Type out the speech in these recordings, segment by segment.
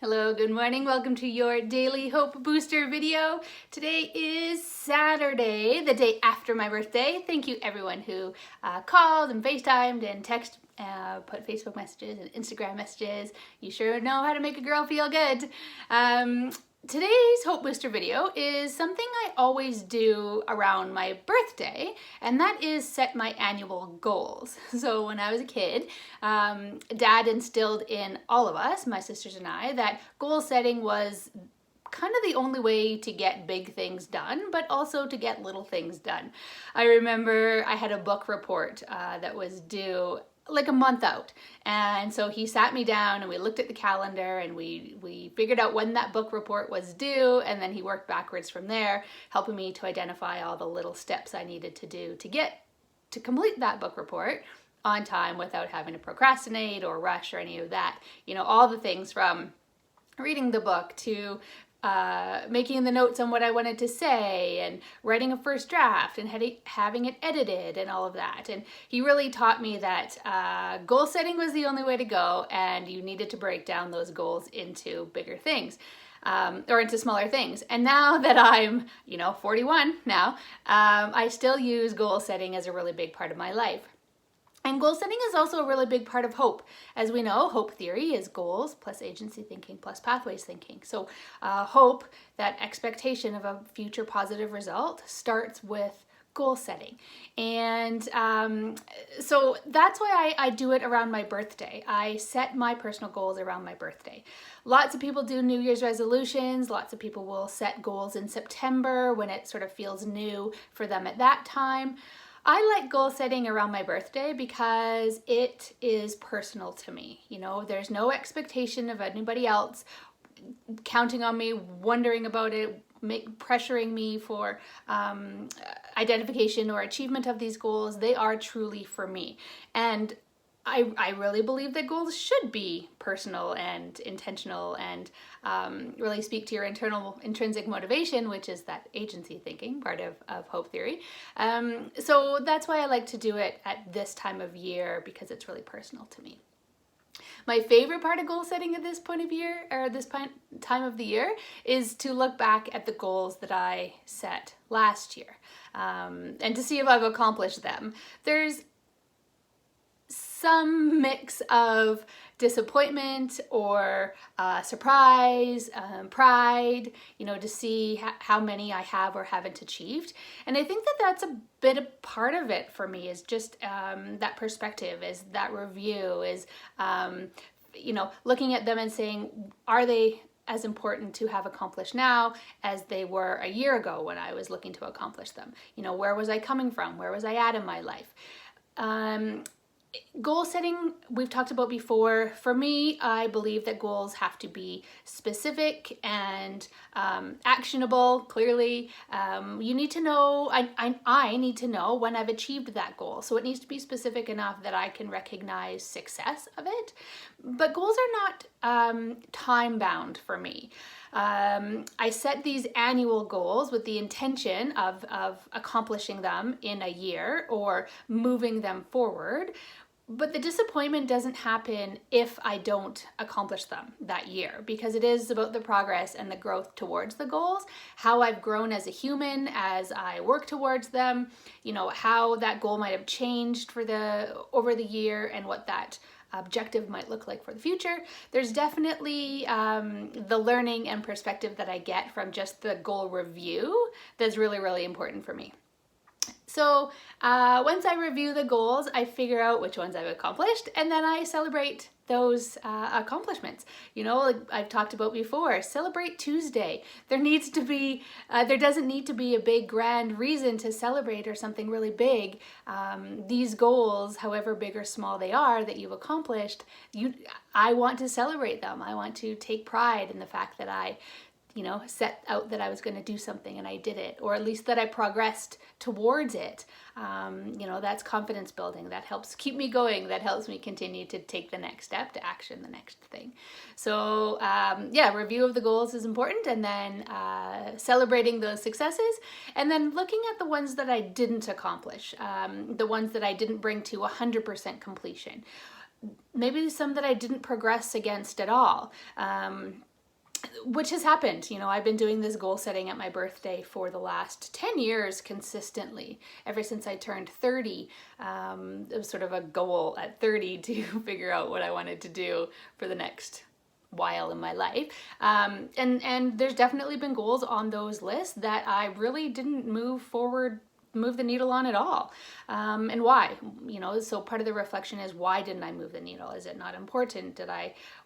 Hello, good morning. Welcome to your daily hope booster video. Today is Saturday, the day after my birthday. Thank you everyone who called and FaceTimed and put Facebook messages and Instagram messages. You sure know how to make a girl feel good. Today's Hope Booster video is something I always do around my birthday, and that is set my annual goals. So when I was a kid, Dad instilled in all of us, my sisters and I, that goal setting was kind of the only way to get big things done, but also to get little things done. I remember I had a book report that was due like a month out, and so he sat me down and we looked at the calendar and we figured out when that book report was due, and then he worked backwards from there, helping me to identify all the little steps I needed to do to complete that book report on time without having to procrastinate or rush or any of that. You know, all the things from reading the book to making the notes on what I wanted to say and writing a first draft and having it edited and all of that. And he really taught me that goal setting was the only way to go, and you needed to break down those goals into bigger things. Or into smaller things. And now that I'm, 41 now, I still use goal setting as a really big part of my life. And goal setting is also a really big part of hope. As we know, hope theory is goals plus agency thinking plus pathways thinking. So hope, that expectation of a future positive result, starts with goal setting. And so that's why I do it around my birthday. I set my personal goals around my birthday. Lots of people do New Year's resolutions. Lots of people will set goals in September when it sort of feels new for them at that time. I like goal setting around my birthday because it is personal to me. There's no expectation of anybody else counting on me, wondering about it, pressuring me for identification or achievement of these goals. They are truly for me. And I really believe that goals should be personal and intentional and really speak to your intrinsic motivation, which is that agency thinking part of hope theory. So that's why I like to do it at this time of year, because it's really personal to me. My favorite part of goal setting at this point of year, or this time of the year, is to look back at the goals that I set last year and to see if I've accomplished them. There's some mix of disappointment or surprise, pride, to see how many I have or haven't achieved. And I think that that's a bit a part of it for me, is just that perspective, is that review, is, looking at them and saying, are they as important to have accomplished now as they were a year ago when I was looking to accomplish them? Where was I coming from? Where was I at in my life? Goal setting, we've talked about before. For me, I believe that goals have to be specific and actionable, clearly. You need to know, I need to know when I've achieved that goal. So it needs to be specific enough that I can recognize success of it. But goals are not time-bound for me. I set these annual goals with the intention of accomplishing them in a year or moving them forward. But the disappointment doesn't happen if I don't accomplish them that year, because it is about the progress and the growth towards the goals, how I've grown as a human as I work towards them, how that goal might have changed over the year and what that objective might look like for the future. There's definitely the learning and perspective that I get from just the goal review that's really, really important for me. So once I review the goals, I figure out which ones I've accomplished, and then I celebrate those accomplishments. Like I've talked about before, Celebrate Tuesday. There doesn't need to be a big grand reason to celebrate or something really big. These goals, however big or small they are that you've accomplished, I want to celebrate them. I want to take pride in the fact that I set out that I was going to do something and I did it, or at least that I progressed towards it. That's confidence building. That helps keep me going. That helps me continue to take the next step, to action the next thing. So review of the goals is important, and then celebrating those successes, and then looking at the ones that I didn't accomplish, the ones that I didn't bring to 100% completion. Maybe some that I didn't progress against at all. which has happened. You know, I've been doing this goal setting at my birthday for the last 10 years consistently. Ever since I turned 30, it was sort of a goal at 30 to figure out what I wanted to do for the next while in my life. And there's definitely been goals on those lists that I really didn't move the needle on at all. And why? You know, so part of the reflection is, why didn't I move the needle? Is it not important?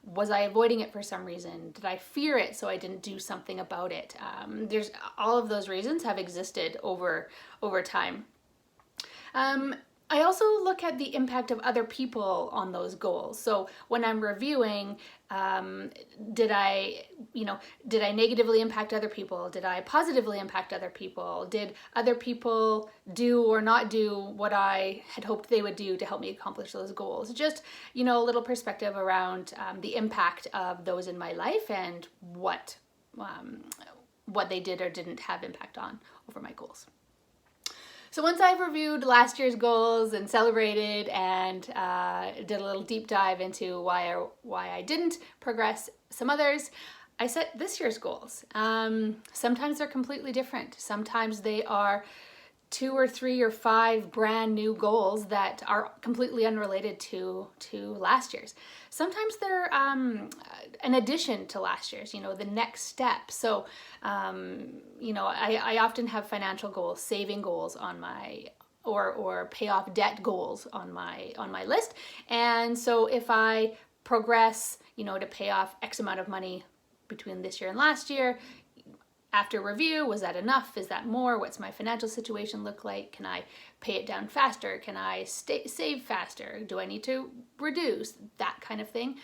Was I avoiding it for some reason? Did I fear it so I didn't do something about it? There's all of those reasons have existed over time. I also look at the impact of other people on those goals. So when I'm reviewing, did I negatively impact other people? Did I positively impact other people? Did other people do or not do what I had hoped they would do to help me accomplish those goals? Just, you know, a little perspective around the impact of those in my life and what they did or didn't have impact on over my goals. So once I've reviewed last year's goals and celebrated and did a little deep dive into why I didn't progress some others, I set this year's goals. Sometimes they're completely different. Sometimes they are 2 or 3 or 5 brand new goals that are completely unrelated to last year's. Sometimes they're an addition to last year's, you know, the next step. So, you know, I often have financial goals, saving goals on my, or pay off debt goals on my list. And so if I progress, you know, to pay off X amount of money between this year and last year, after review, was that enough? Is that more? What's my financial situation look like? Can I pay it down faster? Can I save faster? Do I need to reduce? That kind of thing.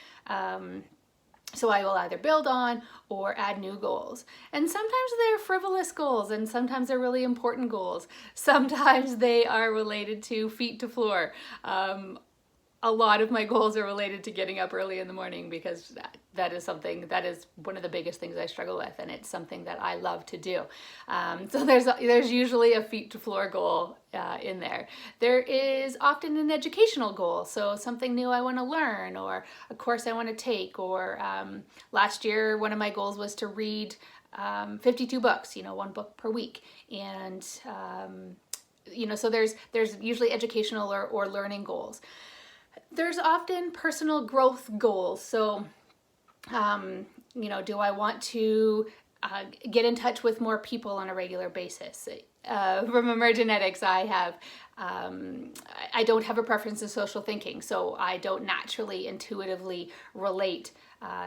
So I will either build on or add new goals. And sometimes they're frivolous goals, and sometimes they're really important goals. Sometimes they are related to feet to floor. A lot of my goals are related to getting up early in the morning, because that is one of the biggest things I struggle with, and it's something that I love to do. So there's usually a feet to floor goal in there. There is often an educational goal, so something new I want to learn, or a course I want to take, or last year one of my goals was to read 52 books, you know, 1 book per week, and you know, so there's usually educational or learning goals. There's often personal growth goals. So, you know, do I want to get in touch with more people on a regular basis? From Emergenetics, I don't have a preference in social thinking, so I don't naturally intuitively relate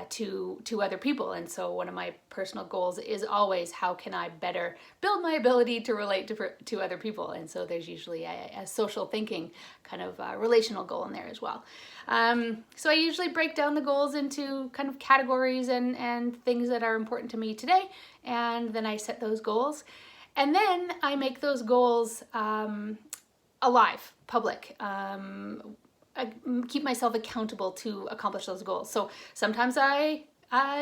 to other people. And so one of my personal goals is always, how can I better build my ability to relate to other people? And so there's usually a social thinking kind of relational goal in there as well. So I usually break down the goals into kind of categories and things that are important to me today, and then I set those goals. And then I make those goals alive, public. I keep myself accountable to accomplish those goals. So sometimes I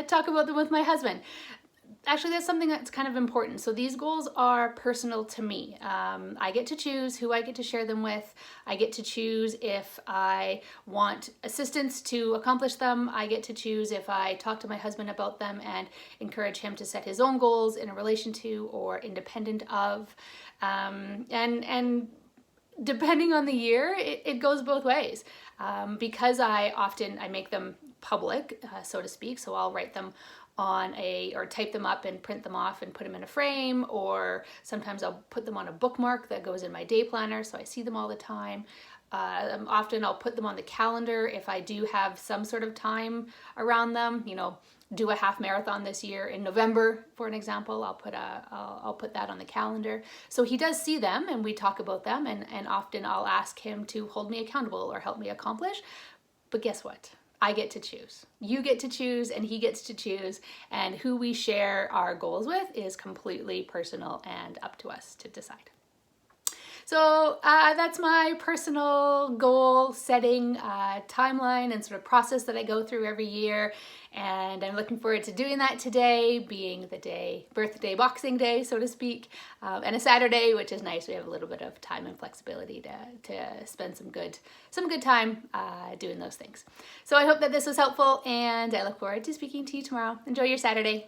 talk about them with my husband. Actually, that's something that's kind of important. So these goals are personal to me. I get to choose who I get to share them with. I get to choose if I want assistance to accomplish them. I get to choose if I talk to my husband about them and encourage him to set his own goals in relation to or independent of. And depending on the year, it goes both ways. Because I make them public, so to speak, so I'll write them on or type them up and print them off and put them in a frame, or sometimes I'll put them on a bookmark that goes in my day planner so I see them all the time. Often I'll put them on the calendar if I do have some sort of time around them, you know, do a half marathon this year in November, for an example. I'll put that on the calendar. So he does see them and we talk about them, and often I'll ask him to hold me accountable or help me accomplish. But guess what? I get to choose. You get to choose and he gets to choose, and who we share our goals with is completely personal and up to us to decide. So that's my personal goal setting timeline and sort of process that I go through every year. And I'm looking forward to doing that today, being the day, birthday Boxing Day, so to speak, and a Saturday, which is nice. We have a little bit of time and flexibility to spend some good time doing those things. So I hope that this was helpful, and I look forward to speaking to you tomorrow. Enjoy your Saturday.